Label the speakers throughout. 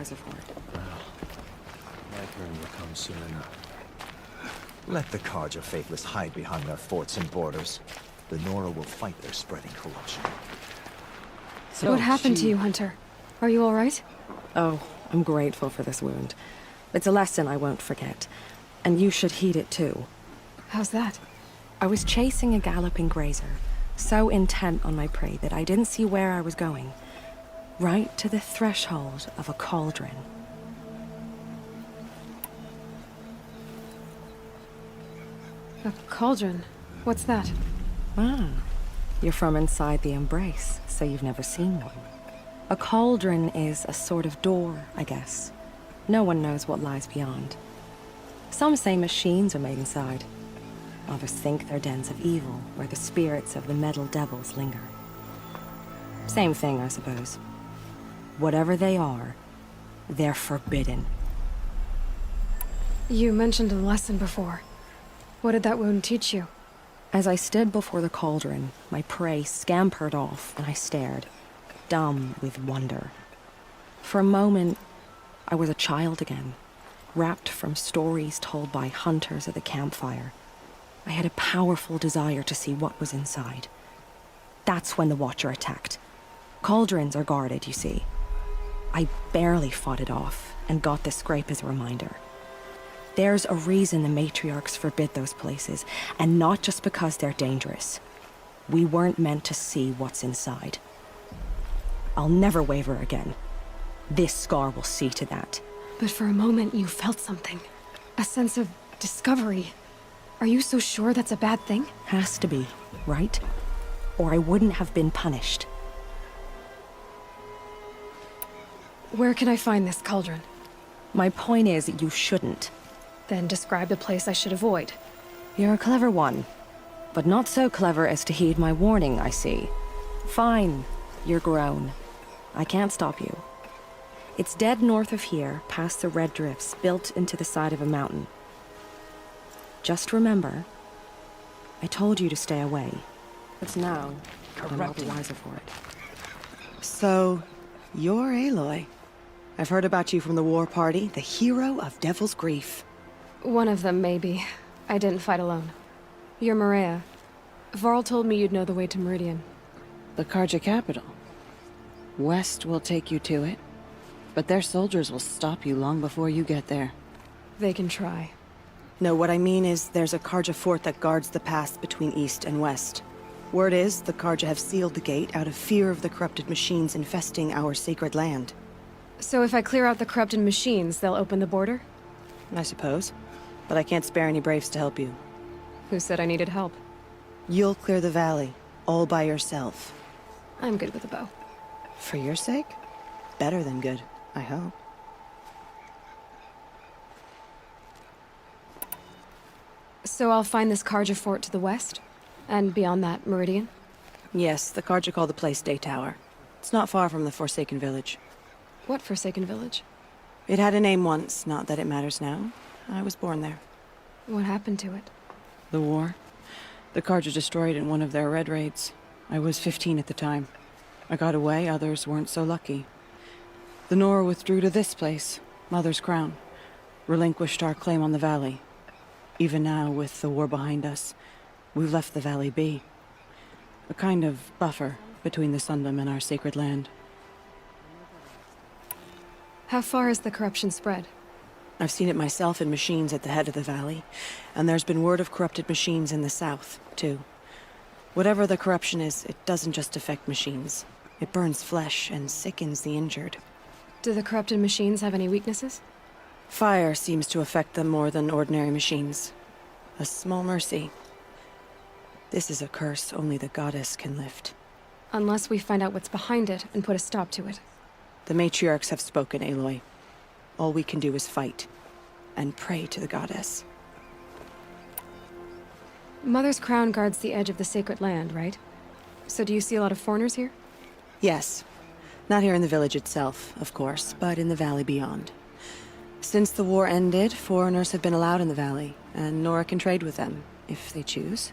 Speaker 1: answer for it.
Speaker 2: Well, my turn will come soon enough.
Speaker 3: Let the Carja faithless hide behind their forts and borders. The Nora will fight their spreading corruption.
Speaker 1: So
Speaker 4: What happened to you, Hunter? Are you all right?
Speaker 1: Oh, I'm grateful for this wound. It's a lesson I won't forget. And you should heed it too.
Speaker 4: How's that?
Speaker 1: I was chasing a galloping grazer, so intent on my prey that I didn't see where I was going. Right to the threshold of a cauldron.
Speaker 4: A cauldron? What's that?
Speaker 1: Ah, you're from inside the Embrace, so you've never seen one. A cauldron is a sort of door, I guess. No one knows what lies beyond. Some say machines are made inside. Others think they're dens of evil, where the spirits of the metal devils linger. Same thing, I suppose. Whatever they are, they're forbidden.
Speaker 4: You mentioned a lesson before. What did that wound teach you?
Speaker 1: As I stood before the cauldron, my prey scampered off, and I stared, dumb with wonder. For a moment, I was a child again, wrapped from stories told by hunters at the campfire. I had a powerful desire to see what was inside. That's when the Watcher attacked. Cauldrons are guarded, you see. I barely fought it off, and got this scrape as a reminder. There's a reason the matriarchs forbid those places, and not just because they're dangerous. We weren't meant to see what's inside. I'll never waver again. This scar will see to that.
Speaker 4: But for a moment you felt something. A sense of discovery. Are you so sure that's a bad thing?
Speaker 1: Has to be, right? Or I wouldn't have been punished.
Speaker 4: Where can I find this cauldron?
Speaker 1: My point is, you shouldn't.
Speaker 4: Then describe the place I should avoid.
Speaker 1: You're a clever one. But not so clever as to heed my warning, I see. Fine, you're grown. I can't stop you. It's dead north of here, past the red drifts built into the side of a mountain. Just remember, I told you to stay away. It's now that I'm all the wiser for it.
Speaker 5: So, you're Aloy. I've heard about you from the war party, the hero of Devil's Grief.
Speaker 4: One of them, maybe. I didn't fight alone. You're Maria. Varl told me you'd know the way to Meridian.
Speaker 6: The Carja capital. West will take you to it, but their soldiers will stop you long before you get there.
Speaker 4: They can try.
Speaker 5: No, what I mean is there's a Carja fort that guards the pass between east and west. Word is, the Carja have sealed the gate out of fear of the corrupted machines infesting our sacred land.
Speaker 4: So if I clear out the corrupted machines, they'll open the border?
Speaker 5: I suppose. But I can't spare any braves to help you.
Speaker 4: Who said I needed help?
Speaker 5: You'll clear the valley, all by yourself.
Speaker 4: I'm good with a bow.
Speaker 5: For your sake? Better than good, I hope.
Speaker 4: So I'll find this Carja fort to the west? And beyond that, Meridian?
Speaker 5: Yes, the Carja call the place Day Tower. It's not far from the Forsaken Village.
Speaker 4: What Forsaken Village?
Speaker 5: It had a name once, not that it matters now. I was born there.
Speaker 4: What happened to it?
Speaker 6: The war? The Carja destroyed in one of their red raids. I was 15 at the time. I got away, others weren't so lucky. The Nora withdrew to this place, Mother's Crown. Relinquished our claim on the valley. Even now, with the war behind us, we've left the valley be. A kind of buffer between the Sundom and our sacred land.
Speaker 4: How far has the corruption spread?
Speaker 5: I've seen it myself in machines at the head of the valley, and there's been word of corrupted machines in the south, too. Whatever the corruption is, it doesn't just affect machines. It burns flesh and sickens the injured.
Speaker 4: Do the corrupted machines have any weaknesses?
Speaker 5: Fire seems to affect them more than ordinary machines. A small mercy. This is a curse only the goddess can lift.
Speaker 4: Unless we find out what's behind it and put a stop to it.
Speaker 5: The matriarchs have spoken, Aloy. All we can do is fight, and pray to the goddess.
Speaker 4: Mother's Crown guards the edge of the sacred land, right? So do you see a lot of foreigners here?
Speaker 5: Yes. Not here in the village itself, of course, but in the valley beyond. Since the war ended, foreigners have been allowed in the valley, and Nora can trade with them, if they choose.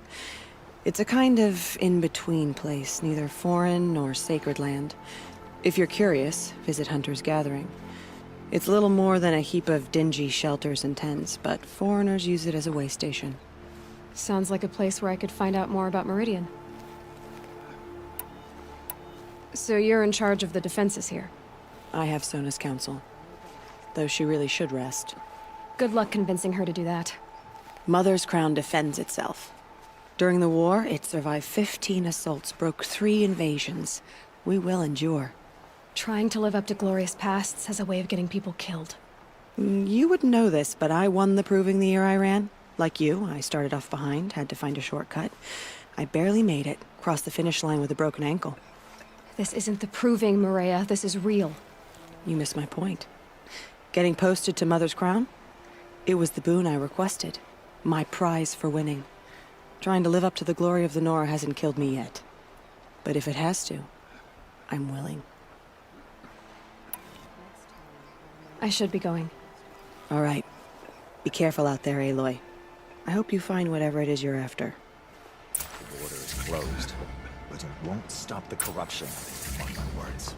Speaker 5: It's a kind of in-between place, neither foreign nor sacred land. If you're curious, visit Hunter's Gathering. It's little more than a heap of dingy shelters and tents, but foreigners use it as a way station.
Speaker 4: Sounds like a place where I could find out more about Meridian. So you're in charge of the defenses here?
Speaker 5: I have Sona's counsel, though she really should rest.
Speaker 4: Good luck convincing her to do that.
Speaker 5: Mother's Crown defends itself. During the war, it survived 15 assaults, broke 3 invasions. We will endure.
Speaker 4: Trying to live up to glorious pasts has a way of getting people killed.
Speaker 5: You wouldn't know this, but I won the proving the year I ran. Like you, I started off behind, had to find a shortcut. I barely made it, crossed the finish line with a broken ankle.
Speaker 4: This isn't the proving, Maria. This is real.
Speaker 5: You missed my point. Getting posted to Mother's Crown? It was the boon I requested. My prize for winning. Trying to live up to the glory of the Nora hasn't killed me yet. But if it has to, I'm willing.
Speaker 4: I should be going.
Speaker 5: All right. Be careful out there, Aloy. I hope you find whatever it is you're after.
Speaker 3: The border is closed, but it won't stop the corruption. Mark my words.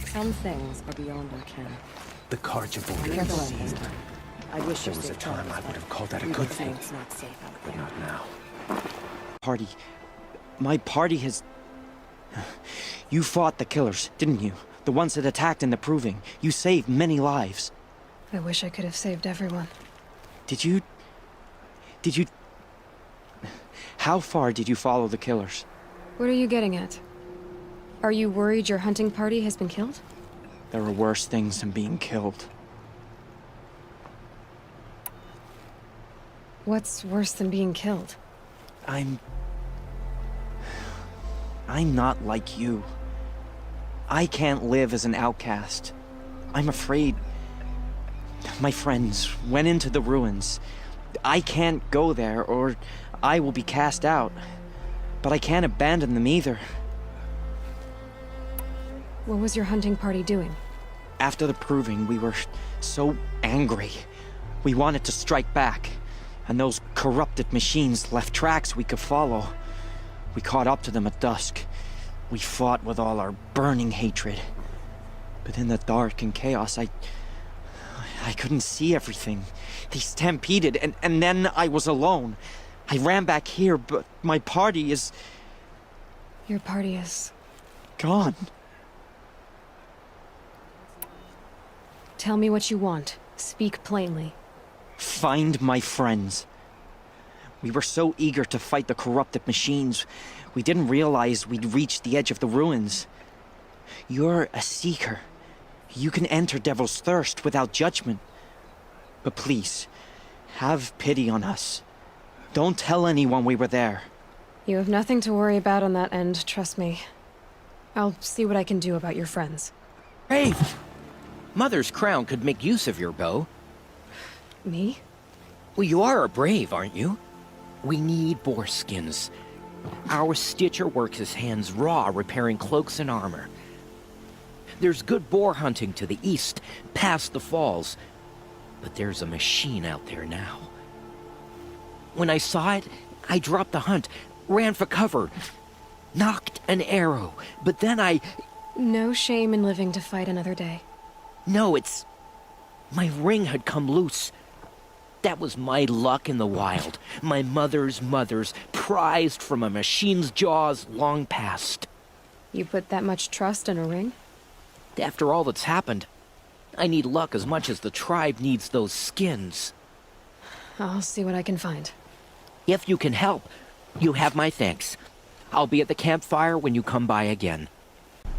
Speaker 1: Some things are beyond our ken.
Speaker 2: The Carja border
Speaker 1: Careful
Speaker 2: is
Speaker 1: out
Speaker 2: seized.
Speaker 1: there. I wish
Speaker 2: There
Speaker 1: you
Speaker 2: was a
Speaker 1: safe
Speaker 2: time I
Speaker 1: travels,
Speaker 2: would have called that a
Speaker 1: but
Speaker 2: good
Speaker 1: we
Speaker 2: thing,
Speaker 1: know it's not safe out
Speaker 2: but
Speaker 1: there.
Speaker 2: not now.
Speaker 7: Party. My party has... You fought the killers, didn't you? The ones that attacked in the Proving. You saved many lives.
Speaker 4: I wish I could have saved everyone.
Speaker 7: Did you... How far did you follow the killers?
Speaker 4: What are you getting at? Are you worried your hunting party has been killed?
Speaker 7: There are worse things than being killed.
Speaker 4: What's worse than being killed?
Speaker 7: I'm not like you. I can't live as an outcast. I'm afraid... My friends went into the ruins. I can't go there, or I will be cast out. But I can't abandon them either.
Speaker 4: What was your hunting party doing?
Speaker 7: After the Proving, we were so angry. We wanted to strike back. And those corrupted machines left tracks we could follow. We caught up to them at dusk. We fought with all our burning hatred. But in the dark and chaos, I couldn't see everything. They stampeded, and then I was alone. I ran back here, but my party is...
Speaker 4: Your party is...
Speaker 7: gone.
Speaker 4: Tell me what you want. Speak plainly.
Speaker 7: Find my friends. We were so eager to fight the corrupted machines, we didn't realize we'd reached the edge of the ruins. You're a seeker. You can enter Devil's Thirst without judgment. But please, have pity on us. Don't tell anyone we were there.
Speaker 4: You have nothing to worry about on that end, trust me. I'll see what I can do about your friends.
Speaker 8: Brave! Mother's Crown could make use of your bow.
Speaker 4: Me?
Speaker 8: Well, you are a brave, aren't you? We need boar skins. Our stitcher works his hands raw repairing cloaks and armor. There's good boar hunting to the east, past the falls. But there's a machine out there now. When I saw it, I dropped the hunt, ran for cover, knocked an arrow, but then I...
Speaker 4: No shame in living to fight another day.
Speaker 8: No, it's... My ring had come loose. That was my luck in the wild. My mother's prized from a machine's jaws long past.
Speaker 4: You put that much trust in a ring?
Speaker 8: After all that's happened, I need luck as much as the tribe needs those skins.
Speaker 4: I'll see what I can find.
Speaker 8: If you can help, you have my thanks. I'll be at the campfire when you come by again.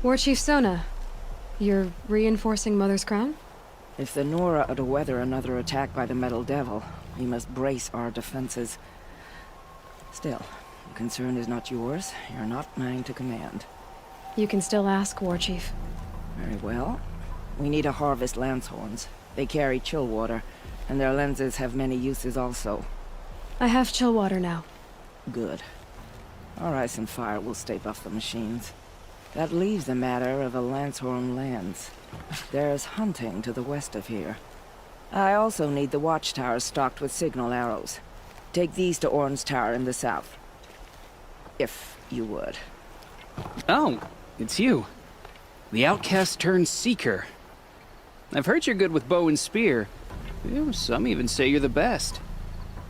Speaker 4: War Chief Sona, you're reinforcing Mother's Crown?
Speaker 6: If the Nora are to weather another attack by the Metal Devil, we must brace our defenses. Still, the concern is not yours. You're not mine to command.
Speaker 4: You can still ask, War Chief.
Speaker 6: Very well. We need to harvest lance horns. They carry chill water, and their lenses have many uses also.
Speaker 4: I have chill water now.
Speaker 6: Good. Our ice and fire will stave off the machines. That leaves the matter of a Lancehorn lance. There's hunting to the west of here. I also need the watchtowers stocked with signal arrows. Take these to Orn's Tower in the south. If you would.
Speaker 9: Oh, it's you. The outcast turned seeker. I've heard you're good with bow and spear. Some even say you're the best.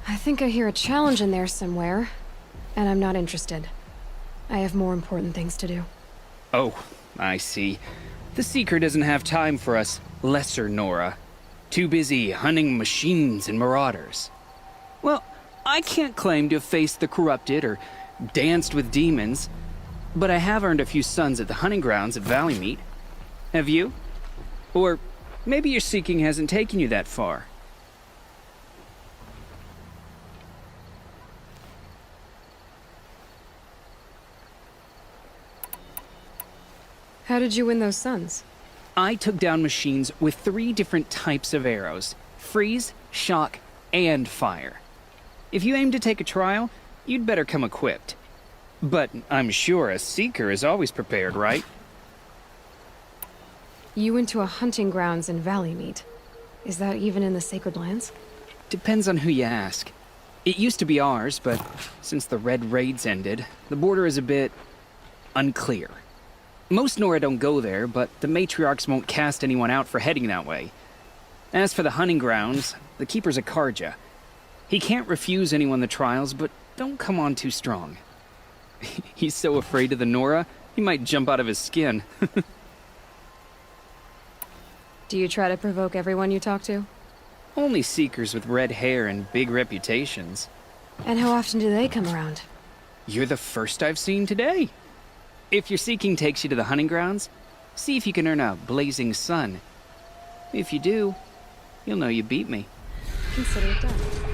Speaker 4: I think I hear a challenge in there somewhere, and I'm not interested. I have more important things to do.
Speaker 9: Oh, I see. The Seeker doesn't have time for us lesser Nora. Too busy hunting machines and marauders. Well, I can't claim to have faced the corrupted or danced with demons, but I have earned a few suns at the hunting grounds at Valleymeet. Have you? Or maybe your seeking hasn't taken you that far.
Speaker 4: How did you win those suns?
Speaker 9: I took down machines with 3 different types of arrows: freeze, shock, and fire. If you aim to take a trial, you'd better come equipped. But I'm sure a seeker is always prepared, right?
Speaker 4: You went to a hunting grounds in Valleymeet. Is that even in the Sacred Lands?
Speaker 9: Depends on who you ask. It used to be ours, but since the Red Raids ended, the border is a bit unclear. Most Nora don't go there, but the matriarchs won't cast anyone out for heading that way. As for the hunting grounds, the keeper's a Karja. He can't refuse anyone the trials, but don't come on too strong. He's so afraid of the Nora, he might jump out of his skin.
Speaker 4: Do you try to provoke everyone you talk to?
Speaker 9: Only seekers with red hair and big reputations.
Speaker 4: And how often do they come around?
Speaker 9: You're the first I've seen today. If your seeking takes you to the hunting grounds, see if you can earn a blazing sun. If you do, you'll know you beat me.
Speaker 4: Consider it done.